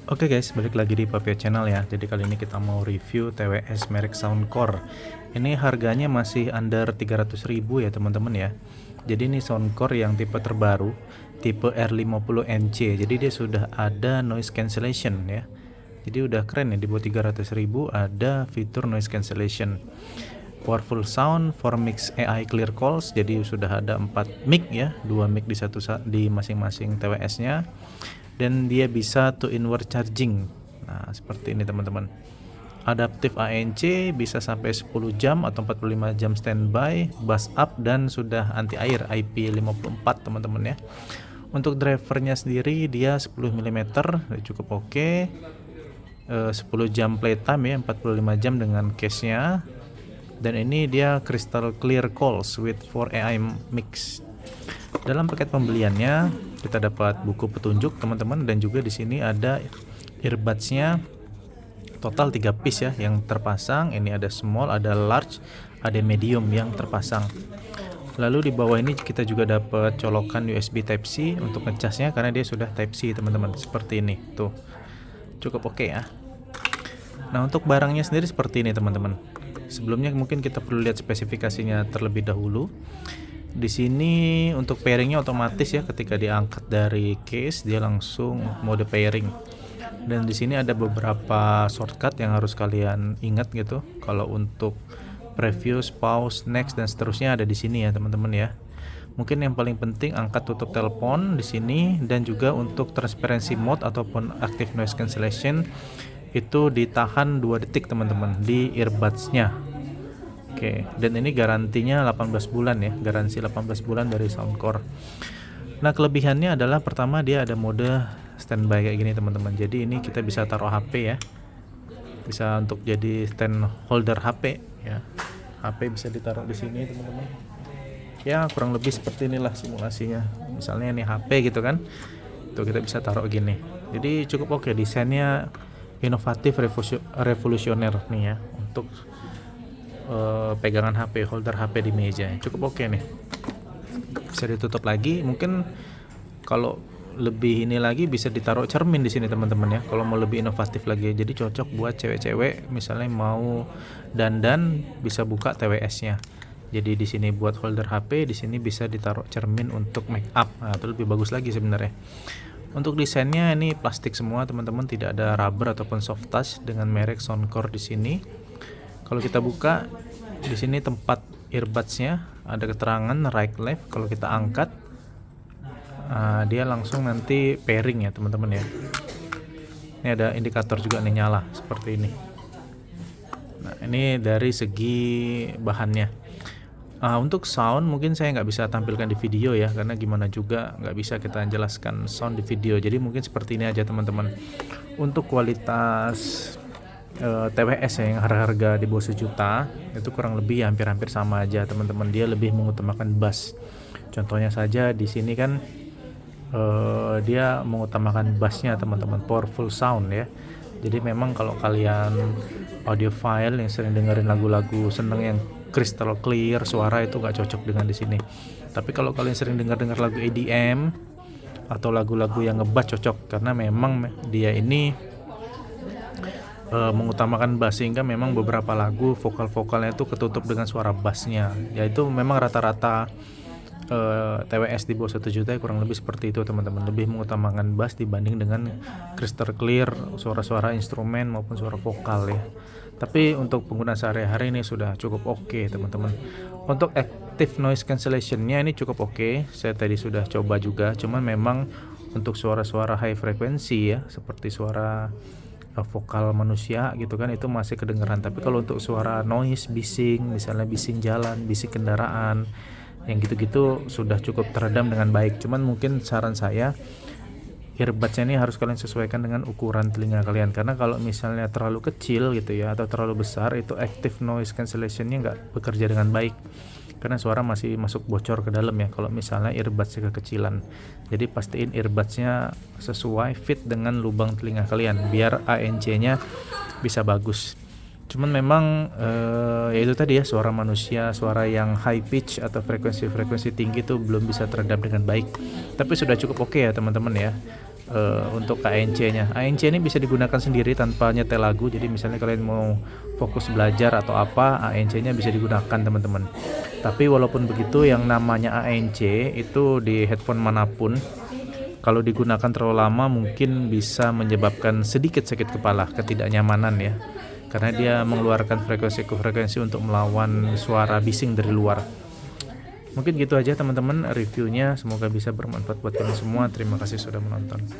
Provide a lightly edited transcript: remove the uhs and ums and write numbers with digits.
Oke guys, balik lagi di Papia Channel ya. Jadi kali ini kita mau review TWS merek Soundcore. Ini harganya masih under 300.000 ya teman-teman ya. Jadi ini Soundcore yang tipe terbaru, tipe R50NC. Jadi dia sudah ada noise cancellation ya. Jadi udah keren ya, di bawah 300.000 ada fitur noise cancellation. Powerful sound for mix AI clear calls. Jadi sudah ada 4 mic ya, 2 mic di masing-masing TWS-nya. Dan dia bisa to inward charging. Nah, seperti ini teman-teman. Adaptive ANC bisa sampai 10 jam atau 45 jam standby, bus up dan sudah anti air IP54 teman-teman ya. Untuk drivernya sendiri dia 10 mm, cukup oke. 10 jam playtime ya, 45 jam dengan case-nya. Dan ini dia crystal clear calls with 4 AI mix. Dalam paket pembeliannya kita dapat buku petunjuk teman-teman, dan juga di sini ada earbuds-nya total 3 piece ya yang terpasang. Ini ada small, ada large, ada medium yang terpasang. Lalu di bawah ini kita juga dapat colokan USB Type C untuk ngecasnya karena dia sudah Type C teman-teman, seperti ini tuh. Cukup oke ya. Nah, untuk barangnya sendiri seperti ini teman-teman. Sebelumnya mungkin kita perlu lihat spesifikasinya terlebih dahulu. Di sini untuk pairingnya otomatis ya, ketika diangkat dari case dia langsung mode pairing. Dan di sini ada beberapa shortcut yang harus kalian ingat gitu. Kalau untuk previous, pause, next dan seterusnya ada di sini ya teman-teman ya. Mungkin yang paling penting angkat tutup telepon di sini, dan juga untuk transparency mode ataupun active noise cancellation itu ditahan 2 detik teman-teman di earbuds-nya. Oke, dan ini garansinya 18 bulan ya, garansi 18 bulan dari Soundcore. Nah, kelebihannya adalah pertama dia ada mode standby kayak gini teman-teman. Jadi ini kita bisa taruh HP ya. Bisa untuk jadi stand holder HP ya. HP bisa ditaruh di sini teman-teman. Ya, kurang lebih seperti inilah simulasinya. Misalnya ini HP gitu kan. Tuh kita bisa taruh gini. Jadi cukup oke, desainnya inovatif, revolusioner nih ya untuk pegangan HP, holder HP di meja. Cukup oke nih. Bisa ditutup lagi. Mungkin kalau lebih ini lagi bisa ditaruh cermin di sini teman-teman ya. Kalau mau lebih inovatif lagi. Jadi cocok buat cewek-cewek misalnya mau dandan, bisa buka TWS-nya. Jadi di sini buat holder HP, di sini bisa ditaruh cermin untuk make up. Nah, itu lebih bagus lagi sebenarnya. Untuk desainnya ini plastik semua teman-teman, tidak ada rubber ataupun soft touch dengan merek Soundcore di sini. Kalau kita buka di sini tempat earbuds-nya, ada keterangan right left. Kalau kita angkat dia langsung nanti pairing ya teman-teman ya. Ini ada indikator juga nih nyala seperti ini. Nah, ini dari segi bahannya. Untuk sound mungkin saya nggak bisa tampilkan di video ya, karena gimana juga nggak bisa kita jelaskan sound di video. Jadi mungkin seperti ini aja teman-teman. Untuk kualitas TWS ya, yang harga di bawah 1 juta itu kurang lebih ya hampir-hampir sama aja teman-teman. Dia lebih mengutamakan bass. Contohnya saja di sini kan dia mengutamakan bassnya teman-teman, powerful sound ya. Jadi memang kalau kalian audiophile yang sering dengerin lagu-lagu seneng yang crystal clear suara, itu gak cocok dengan di sini. Tapi kalau kalian sering dengar lagu EDM atau lagu-lagu yang ngebass cocok, karena memang dia ini mengutamakan bass, sehingga memang beberapa lagu vokal-vokalnya itu ketutup dengan suara bassnya. Yaitu memang rata-rata TWS di bawah 1 juta kurang lebih seperti itu teman-teman, lebih mengutamakan bass dibanding dengan crystal clear suara-suara instrumen maupun suara vokal ya. Tapi untuk penggunaan sehari-hari ini sudah cukup oke teman-teman. Untuk active noise cancellation-nya ini cukup oke. Saya tadi sudah coba juga, cuman memang untuk suara-suara high frekuensi ya, seperti suara vokal manusia gitu kan, itu masih kedengeran. Tapi kalau untuk suara noise, bising, misalnya bising jalan, bising kendaraan, yang gitu-gitu sudah cukup teredam dengan baik. Cuman mungkin saran saya, earbuds-nya ini harus kalian sesuaikan dengan ukuran telinga kalian, karena kalau misalnya terlalu kecil gitu ya atau terlalu besar, itu active noise cancellation-nya nggak bekerja dengan baik, karena suara masih masuk bocor ke dalam ya kalau misalnya earbuds-nya kekecilan. Jadi pastiin earbuds-nya sesuai fit dengan lubang telinga kalian biar ANC-nya bisa bagus. Cuman memang ya itu tadi ya, suara manusia, suara yang high pitch atau frekuensi tinggi itu belum bisa teredam dengan baik. Tapi sudah cukup oke ya teman-teman ya. untuk ANC-nya. ANC ini bisa digunakan sendiri tanpa nyetel lagu. Jadi misalnya kalian mau fokus belajar atau apa, ANC-nya bisa digunakan teman-teman. Tapi walaupun begitu, yang namanya ANC itu di headphone manapun, kalau digunakan terlalu lama mungkin bisa menyebabkan sedikit sakit kepala, ketidaknyamanan ya. Karena dia mengeluarkan frekuensi untuk melawan suara bising dari luar. Mungkin gitu aja teman-teman reviewnya, semoga bisa bermanfaat buat kalian semua. Terima kasih sudah menonton.